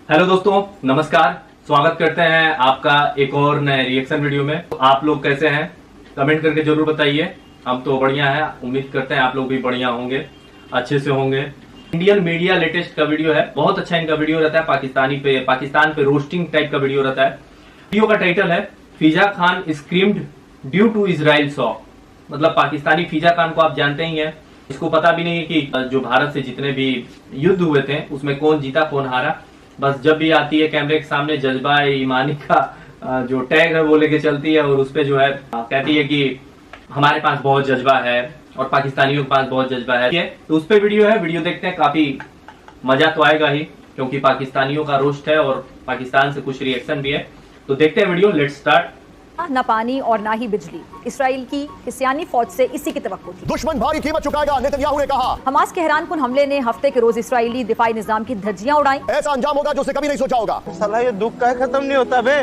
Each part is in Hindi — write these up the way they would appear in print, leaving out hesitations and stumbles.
हेलो दोस्तों, नमस्कार। स्वागत करते हैं आपका एक और नए रिएक्शन वीडियो में। तो आप लोग कैसे हैं, कमेंट करके जरूर बताइए। हम तो बढ़िया हैं, उम्मीद करते हैं आप लोग भी बढ़िया होंगे, अच्छे से होंगे। इंडियन मीडिया लेटेस्ट का वीडियो है, बहुत अच्छा इनका वीडियो रहता है। पाकिस्तान पे रोस्टिंग टाइप का वीडियो रहता है। वीडियो का टाइटल है Fiza Khan screamed due to Israel shock. मतलब पाकिस्तानी फिजा खान को आप जानते ही हैं। इसको पता भी नहीं है कि जो भारत से जितने भी युद्ध हुए थे उसमें कौन जीता कौन हारा। बस जब भी आती है कैमरे के सामने जज्बा ईमानी का जो टैग है वो लेके चलती है और उस पे जो है कहती है कि हमारे पास बहुत जज्बा है और पाकिस्तानियों के पास बहुत जज्बा है। तो उस पे वीडियो है, वीडियो देखते हैं। काफी मजा तो आएगा ही क्योंकि पाकिस्तानियों का रोस्ट है और पाकिस्तान से कुछ रिएक्शन भी है। तो देखते हैं वीडियो, लेट्स स्टार्ट। न पानी और ना ही बिजली, इसराइल की हिस्सानी फौज से इसी की तवक्को थी। दुश्मन भारी कीमत चुकाएगा, नेतन्याहू ने कहा। हमास के हैरानकुन हमले ने हफ्ते के रोज इसराइली दिफाई निजाम की धज्जियां उड़ाई। ऐसा अंजाम होगा जो उसे कभी नहीं सोचा होगा। साला ये दुख का खत्म नहीं होता बे।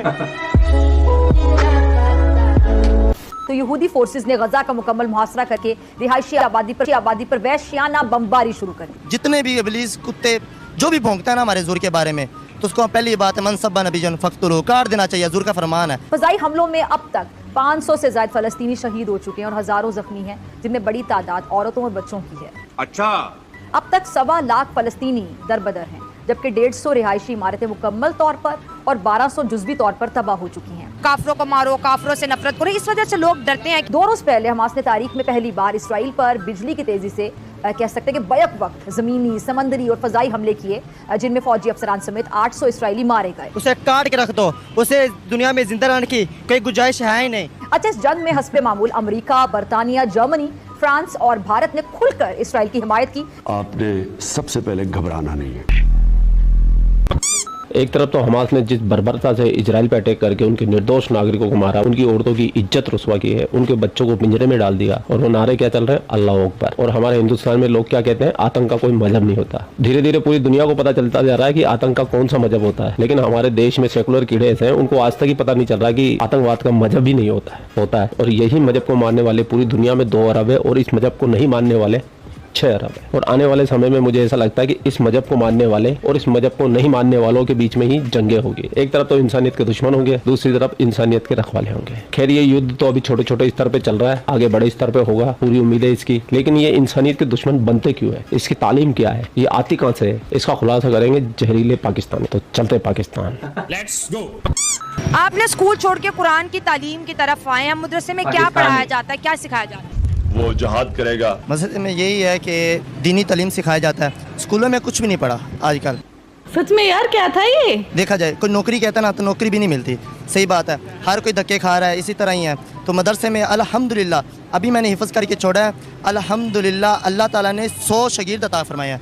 तो यहूदी फोर्सेस ने गजा का मुकम्मल मुहासरा करके रिहायशी आबादी पर वहशियाना बमबारी शुरू कर दी। जितने भी इब्लीस कुत्ते जो भी भौंकता है ना हमारे ज़ुर के बारे में, तो उसको पहली बात है मनसब्बा नबीजन फख्तुलू, काट देना चाहिए। ज़ुर का फरमान है। फजाई हमलों में अब तक 500 से ज्यादा फलस्तीनी शहीद हो चुके हैं और हजारों जख्मी हैं, जिनमें बड़ी तादाद औरतों और बच्चों की है। अच्छा, अब तक 1.25 लाख फलस्तीनी दरबदर हैं, जबकि 150 रिहायशी इमारतें मुकम्मल तौर पर और 1200 जुज़वी तौर पर तबाह हो चुकी हैं। काफरों को मारो, काफरों से नफरत करो, इस वजह से लोग डरते हैं। 2 रोज पहले हमास ने तारीख में पहली बार इसराइल पर बिजली की तेजी से कह सकते हैं कि बैक वक्त जमीनी, समंदरी और फजाई हमले किए, जिनमें फौजी अफसरान समेत 800 इसराइली मारे गए। उसे काट के रख दो, उसे दुनिया में जिंदा रहने की कोई गुंजाइश है ही नहीं। अच्छा, इस जंग में हस्बे मामूल अमेरिका, बरतानिया, जर्मनी, फ्रांस और भारत ने खुलकर इसराइल की हिमायत की। आपने सबसे पहले घबराना नहीं है। एक तरफ तो हमास ने जिस बर्बरता से इजराइल पे अटैक करके उनके निर्दोष नागरिकों को मारा, उनकी औरतों की इज्जत रुस्वा की है, उनके बच्चों को पिंजरे में डाल दिया, और वो नारे क्या चल रहे हैं, अल्लाह अकबर। और हमारे हिंदुस्तान में लोग क्या कहते हैं, आतंक का कोई मजहब नहीं होता। धीरे धीरे पूरी दुनिया को पता चलता जा रहा है कि आतंक का कौन सा मजहब होता है, लेकिन हमारे देश में सेकुलर कीड़े ऐसे हैं, उनको आज तक ही पता नहीं चल रहा कि आतंकवाद का मजहब ही नहीं होता है। और यही मजहब को मानने वाले पूरी दुनिया में 2 अरब है और इस मजहब को नहीं मानने वाले 6 अरब है। और आने वाले समय में मुझे ऐसा लगता है कि इस मजहब को मानने वाले और इस मजहब को नहीं मानने वालों के बीच में ही जंगे होगी। एक तरफ तो इंसानियत के दुश्मन होंगे, दूसरी तरफ इंसानियत के रखवाले होंगे। खैर, ये युद्ध तो अभी छोटे छोटे स्तर पे चल रहा है, आगे बड़े स्तर पे होगा, पूरी उम्मीद है इसकी। लेकिन ये इंसानियत के दुश्मन बनते क्यों है, इसकी तालीम क्या है, ये आती कहाँ से है, इसका खुलासा करेंगे जहरीले पाकिस्तान। तो चलते पाकिस्तान। Let's go. आपने स्कूल छोड़ के कुरान की तालीम की तरफ आए हैं। मदरसे में क्या पढ़ाया जाता है, क्या सिखाया जाता है? वो जहाद करेगा। मस्जिद में यही है कि दीनी तालीम सिखाया जाता है। स्कूलों में कुछ भी नहीं पढ़ा आजकल। सच में यार, क्या था ये? देखा जाए कोई नौकरी कहता ना तो नौकरी भी नहीं मिलती। सही बात है, हर कोई धक्के खा रहा है, इसी तरह ही है। तो मदरसे में अल्हम्दुलिल्लाह अभी मैंने हिफ्ज़ करके छोड़ा है। अल्हम्दुलिल्लाह अल्लाह ताला ने 100 शागिर्द अता फरमाया है।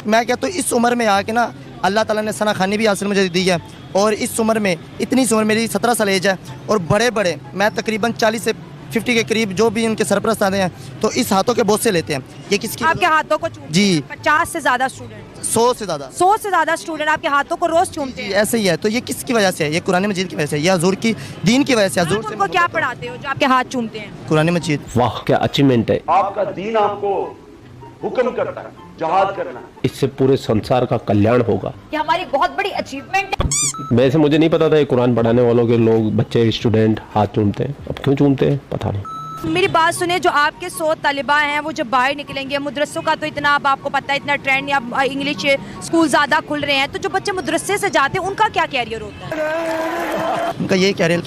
मैं कहता हूँ इस उम्र में आके ना अल्लाह ताला ने सना खानी भी हासिल मुझे दी है। और इस उम्र में, इतनी सी उम्र, मेरी 17 साल एज है, और बड़े बड़े मैं तकरीबन 40 से 50 के करीब जो भी उनके सरपरस्त आते हैं तो इस हाथों के बोझ से लेते हैं। ये किसकी? आपके हाथों को चूमते जी। हैं 50 से ज्यादा स्टूडेंट, 100 से ज़्यादा 100 से ज्यादा स्टूडेंट आपके हाथों को रोज चूमते हैं। ऐसे ही है। तो ये किसकी वजह से है? ये कुरान मजीद की वजह से, या हजूर की दीन की वजह से। हजूर से उनको क्या पढ़ाते हो जो आपके हाथ चूमते हैं? कुरान मजीद। वाह, क्या अचीवमेंट है। आपका दीन आपको हुक्म करता है जहाद करना। इससे पूरे संसार का कल्याण होगा। ये हमारी बहुत बड़ी अचीवमेंट है। वैसे मुझे नहीं पता था ये कुरान पढ़ाने वालों के लोग, बच्चे, स्टूडेंट हाथ चूमते हैं। अब क्यों चूमते हैं पता नहीं। मेरी बात सुने, जो आपके 100 तलिबा हैं वो जब बाहर निकलेंगे, मदरसों का तो इतना, अब आपको पता है इतना ट्रेंड या इंग्लिश स्कूल ज़्यादा खुल रहे हैं, तो जो बच्चे मदरसे से जाते हैं उनका क्या कैरियर होता है? उनका ये कैरियर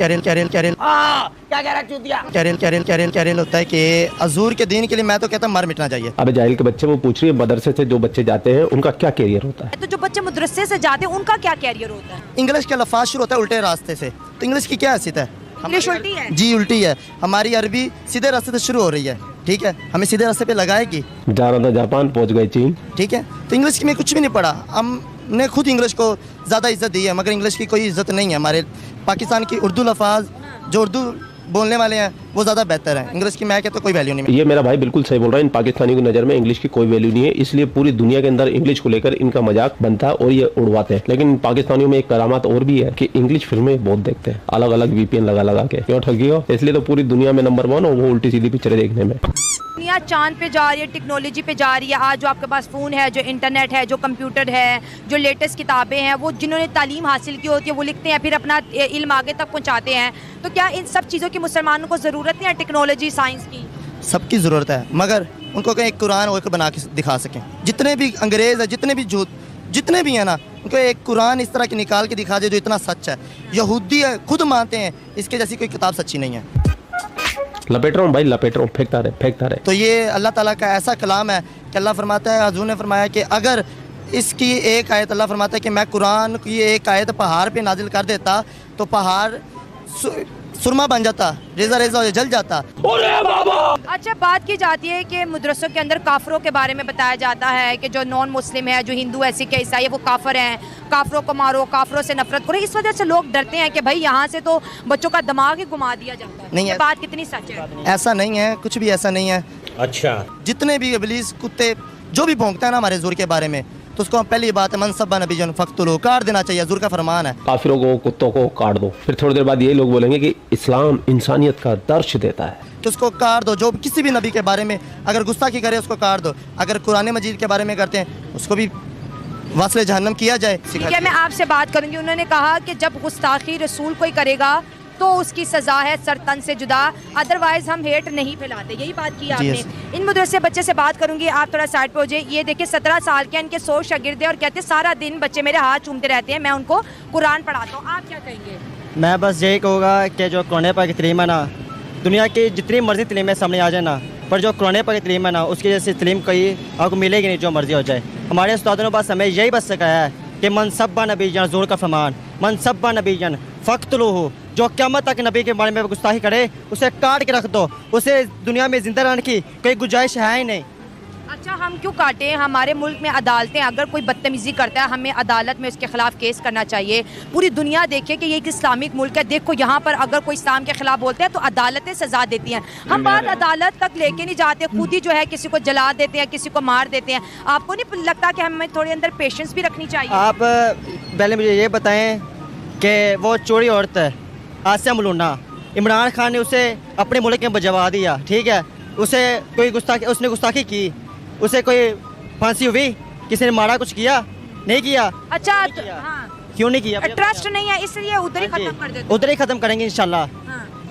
होता है कि हजूर के दीन के लिए मैं तो कहता हूँ मर मिटना चाहिए। अब जाहिल के बच्चे वो पूछ रही है, मदरसे से जो बच्चे जाते हैं उनका क्या कैरियर होता है। तो जो बच्चे मदरसे से जाते हैं उनका क्या कैरियर होता है? इंग्लिश के लफाज शुरू होता है उल्टे रास्ते से, तो इंग्लिश की क्या हैसियत है? इंग्लिश उल्टी है? जी उल्टी है। हमारी अरबी सीधे रास्ते से शुरू हो रही है, ठीक है, हमें सीधे रास्ते पे लगाएगी। जा रहा था जापान, पहुंच गए चीन, ठीक है। तो इंग्लिश की में कुछ भी नहीं पढ़ा, हमने खुद इंग्लिश को ज़्यादा इज्जत दी है, मगर इंग्लिश की कोई इज्जत नहीं है। हमारे पाकिस्तान की उर्दू लफाज जो उर्दू बोलने वाले हैं वो ज़्यादा बेहतर है। इंग्लिश की मैं कहता तो कोई वैल्यू नहीं है। ये मेरा भाई बिल्कुल सही बोल रहा है। इन पाकिस्तानियों की नज़र में इंग्लिश की कोई वैल्यू नहीं है, इसलिए पूरी दुनिया के अंदर इंग्लिश को लेकर इनका मजाक बनता है और ये उड़वाते हैं। लेकिन पाकिस्तानियों में एक करामात और भी है कि इंग्लिश फिल्में बहुत देखते हैं, अलग अलग VPN लगा के। क्यों ठगी हो? इसलिए तो पूरी दुनिया में नंबर 1 हो वो उल्टी सीधी पिक्चरें देखने में। दुनिया चांद पे जा रही है, टेक्नोलॉजी पे जा रही है। आज जो आपके पास फ़ोन है, जो इंटरनेट है, जो कंप्यूटर है, जो लेटेस्ट किताबें हैं, वो जिन्होंने तालीम हासिल की होती है वो लिखते हैं, फिर अपना इल्म आगे तक पहुंचाते हैं। तो क्या इन सब चीज़ों की मुसलमानों को ज़रूरत है, टेक्नोलॉजी साइंस की? सबकी ज़रूरत है, मगर उनको कहीं कुरान और बना के दिखा सकें। जितने भी अंग्रेज़ है, जितने भी झूठ जितने भी हैं ना, उनको एक कुरान इस तरह की निकाल के दिखा दे जो इतना सच है। यहूदी है, खुद मानते हैं इसके जैसी कोई किताब सच्ची नहीं है। लपेट रहा हूँ भाई, लपेट रहा हूँ, फेंकता रहे। तो ये अल्लाह ताला का ऐसा कलाम है कि अल्लाह फरमाता है, हजूर ने फरमाया कि अगर इसकी एक आयत, अल्लाह फरमाता है कि मैं कुरान की एक आयत पहाड़ पे नाजिल कर देता तो पहाड़ सुरमा बन जाता, रेजा रेजा जल जाता। अच्छा, बात की जाती है कि मदरसों के अंदर काफरों के बारे में बताया जाता है कि जो नॉन मुस्लिम है, जो हिंदू है, सिख है, ईसाई है, वो काफर हैं, काफरों को मारो, काफरों से नफरत करो। इस वजह से लोग डरते हैं कि भाई यहाँ से तो बच्चों का दिमाग ही घुमा दिया जाता है। नहीं ये है, बात कितनी सच है? ऐसा नहीं है, कुछ भी ऐसा नहीं है। अच्छा, जितने भी इब्लीस कुत्ते जो भी भौंकता है ना हमारे हुजूर के बारे में, तो उसको पहली बात है मनसब्बा नबीजन फक्तुलू, काट देना चाहिए, हुजूर का फरमान है। काफिरों को, कुत्तों को काट दो। फिर थोड़ी देर बाद ये लोग बोलेंगे कि इस्लाम इंसानियत का दर्श देता है, कि उसको काट दो। जो किसी भी नबी के बारे में अगर गुस्ताखी करे उसको काट दो। अगर कुरान मजीद के बारे में करते हैं उसको भी वासले जहन्नम किया जाए। ठीक है, मैं आपसे बात करूंगी। उन्होंने कहा कि जब गुस्ताखी रसूल कोई करेगा तो उसकी सजा है सर तन से जुदा, अदरवाइज हम हेट नहीं फैलाते। यही बात की आपने। इन मदरसे बच्चे से बात करूंगी, आप थोड़ा साइड पे हो जाइए। ये देखिए 17 साल के इनके 100 शागिर्द हैं और कहते हैं सारा दिन बच्चे मेरे हाथ चूमते रहते हैं, मैं उनको कुरान पढ़ाता हूँ। आप क्या कहेंगे? मैं बस यही कहूँगा कि जो कुरान पाक की तलीम है ना, दुनिया की जितनी मर्जी तलीमें सामने आ जाए ना, पर जो कुरान पाक की तलीम है ना, उसकी जैसी तलीम कोई आपको मिलेगी नहीं, जो मर्जी हो जाए। हमारे उस्तादों ने बस हमें यही बस सिखाया है कि मनसब्बा नबीजन, ज़ोर का फरमान, मनसब्बा नबीजन फ़क्तुलूहु, जो क़यामत तक नबी के बारे में गुस्ताखी करे उसे काट के रख दो, उसे दुनिया में जिंदा रहने की कोई गुंजाइश है ही नहीं। अच्छा, हम क्यों काटें? हमारे मुल्क में अदालतें, अगर कोई बदतमीज़ी करता है हमें अदालत में उसके खिलाफ केस करना चाहिए। पूरी दुनिया देखे कि ये एक इस्लामिक मुल्क है। देखो यहाँ पर अगर कोई इस्लाम के खिलाफ बोलते हैं तो अदालतें सजा देती हैं। हम बात अदालत तक लेके नहीं जाते, खुद ही जो है किसी को जला देते हैं, किसी को मार देते हैं। आपको नहीं लगता कि हमें थोड़ी अंदर पेशेंस भी रखनी चाहिए? आप पहले मुझे ये बताएं कि वो चोरी औरत है आसिया मलूना, इमरान खान ने उसे अपने मुल्क में बजवा दिया, ठीक है, उसे कोई उसने गुस्ताखी की, उसे कोई फांसी हुई, किसी ने मारा, कुछ किया? नहीं किया। अच्छा, हाँ, क्यों नहीं किया? ट्रस्ट नहीं है इसलिए उधर ही खत्म कर देते, उधर ही खत्म करेंगे इंशाल्लाह।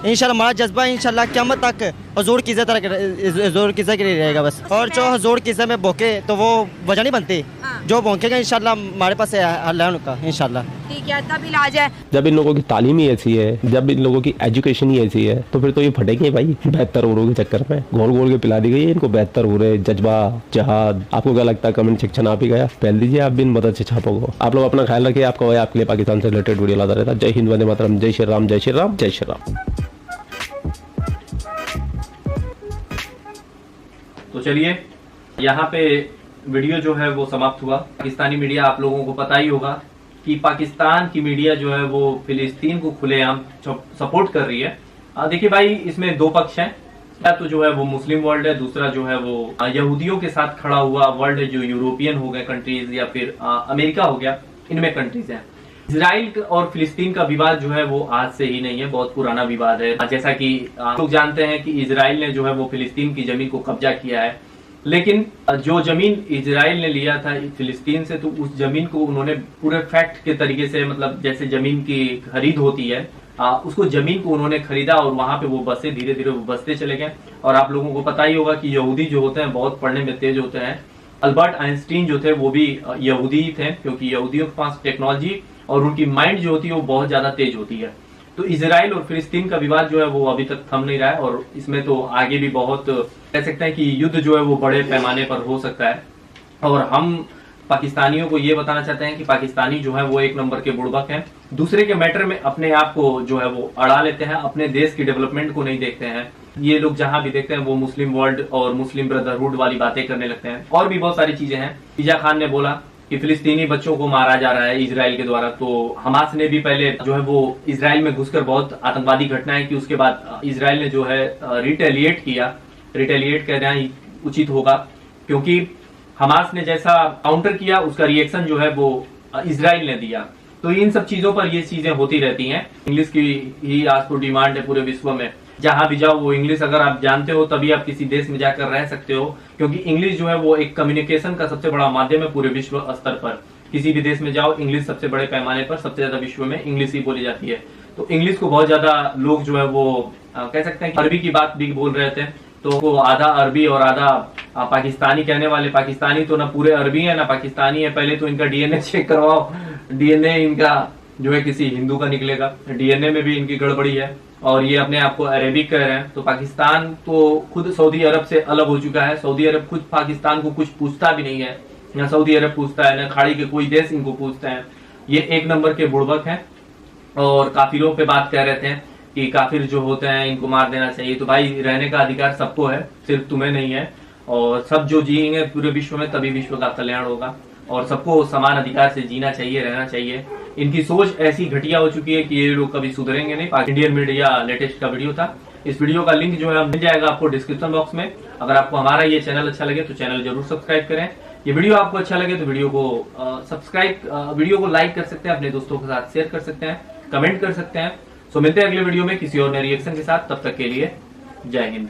इंशाल्लाह हमारा जज्बा इंशाल्लाह क़यामत तक हुजूर की इज़्ज़त के लिए रहेगा बस। और जो हुजूर की इज़्ज़त में भोंके तो वो वजह नहीं बनती, जो भोंकेगा इंशाल्लाह हमारे पास हल है उनका इंशाल्लाह। ठीक है, तब इलाज है। जब इन लोगों की तालीम ही ऐसी है, जब इन लोगों की एजुकेशन ही ऐसी है, तो फिर तो ये फटेंगे भाई। 72 उड़ों के चक्कर में गोल गोल के पिला दी गई है इनको 72 उड़े, जज्बा, जहाद। आपको क्या लगता है? कमेंट सेक्शन आप ही गया पहल दीजिए आप भी इन मदद से छापों को। आप लोग अपना ख्याल रखिए। आपका भाई आपके लिए पाकिस्तान से रिलेटेड वीडियो लाता रहता है। जय हिंद, वंदे मातरम, जय श्री राम, जय श्री राम, जय श्री राम। तो चलिए, यहाँ पे वीडियो जो है वो समाप्त हुआ। पाकिस्तानी मीडिया, आप लोगों को पता ही होगा कि पाकिस्तान की मीडिया जो है वो फिलिस्तीन को खुलेआम सपोर्ट कर रही है। देखिए भाई, इसमें दो पक्ष हैं। या तो जो है वो मुस्लिम वर्ल्ड है, दूसरा जो है वो यहूदियों के साथ खड़ा हुआ वर्ल्ड है, जो यूरोपियन हो गए कंट्रीज या फिर अमेरिका हो गया, इनमें कंट्रीज हैं। इजराइल और फिलिस्तीन का विवाद जो है वो आज से ही नहीं है, बहुत पुराना विवाद है। जैसा कि लोग जानते हैं कि इजराइल ने जो है वो फिलिस्तीन की जमीन को कब्जा किया है, लेकिन जो जमीन इजराइल ने लिया था फिलिस्तीन से, तो उस जमीन को उन्होंने पूरे फैक्ट के तरीके से, मतलब जैसे जमीन की खरीद होती है, उसको जमीन को उन्होंने खरीदा और वहां पे वो बसे, धीरे धीरे वो बसते चले गए। और आप लोगों को पता ही होगा कि यहूदी जो होते हैं बहुत पढ़ने में तेज होते हैं। अल्बर्ट आइंस्टीन जो थे वो भी यहूदी थे, क्योंकि यहूदियों के पास टेक्नोलॉजी और उनकी माइंड जो होती है वो बहुत ज्यादा तेज होती है। तो इजराइल और फिलिस्तीन का विवाद जो है वो अभी तक थम नहीं रहा है, और इसमें तो आगे भी बहुत कह सकते हैं कि युद्ध जो है वो बड़े पैमाने पर हो सकता है। और हम पाकिस्तानियों को ये बताना चाहते हैं कि पाकिस्तानी जो है वो एक नंबर के बुड़बक हैं, दूसरे के मैटर में अपने आप को जो है वो अड़ा लेते हैं, अपने देश की डेवलपमेंट को नहीं देखते हैं। ये लोग जहां भी देखते हैं वो मुस्लिम वर्ल्ड और मुस्लिम ब्रदरहुड वाली बातें करने लगते हैं। और भी बहुत सारी चीजें हैं। इजा खान ने बोला कि फिलिस्तीनी बच्चों को मारा जा रहा है इजराइल के द्वारा। तो हमास ने भी पहले जो है वो इजराइल में घुसकर बहुत आतंकवादी घटनाएं की, उसके बाद इजराइल ने जो है रिटेलिएट किया। रिटेलिएट कहना ही उचित होगा, क्योंकि हमास ने जैसा काउंटर किया उसका रिएक्शन जो है वो इजराइल ने दिया। तो इन सब चीजों पर ये चीजें होती रहती हैं। इंग्लिश की ही आज तो डिमांड है पूरे विश्व में, जहां भी जाओ वो इंग्लिश अगर आप जानते हो तभी आप किसी देश में जाकर रह सकते हो, क्योंकि इंग्लिश जो है वो एक कम्युनिकेशन का सबसे बड़ा माध्यम है पूरे विश्व स्तर पर। किसी भी देश में जाओ इंग्लिश सबसे बड़े पैमाने पर सबसे ज्यादा विश्व में इंग्लिश ही बोली जाती है। तो इंग्लिश को बहुत ज्यादा लोग जो है वो कह सकते हैं कि अरबी की बात भी बोल रहे थे, तो वो आधा अरबी और आधा पाकिस्तानी कहने वाले। पाकिस्तानी तो ना पूरे अरबी है ना पाकिस्तानी है। पहले तो इनका डीएनए चेक करवाओ, डीएनए इनका जो है किसी हिंदू का निकलेगा, डीएनए में भी इनकी गड़बड़ी है और ये अपने आप को अरेबिक कह रहे हैं। तो पाकिस्तान तो खुद सऊदी अरब से अलग हो चुका है। सऊदी अरब खुद पाकिस्तान को कुछ पूछता भी नहीं है, ना सऊदी अरब पूछता है, ना खाड़ी के कोई देश इनको पूछते हैं। ये एक नंबर के बुड़बक हैं और काफिरों पे बात कर रहे थे कि काफिर जो होते हैं इनको मार देना चाहिए। तो भाई रहने का अधिकार सबको है, सिर्फ तुम्हें नहीं है। और सब जो जिएंगे पूरे विश्व में तभी विश्व का कल्याण होगा और सबको समान अधिकार से जीना चाहिए, रहना चाहिए। इनकी सोच ऐसी घटिया हो चुकी है कि ये लोग कभी सुधरेंगे नहीं। इंडियन मीडिया लेटेस्ट का वीडियो था। इस वीडियो का लिंक जो है मिल जाएगा आपको डिस्क्रिप्शन बॉक्स में। अगर आपको हमारा ये चैनल अच्छा लगे तो चैनल जरूर सब्सक्राइब करें। ये वीडियो आपको अच्छा लगे तो वीडियो को लाइक कर सकते हैं, अपने दोस्तों के साथ शेयर कर सकते हैं, कमेंट कर सकते हैं। सो मिलते हैं अगले वीडियो में किसी और नए रिएक्शन के साथ। तब तक के लिए जय हिंद।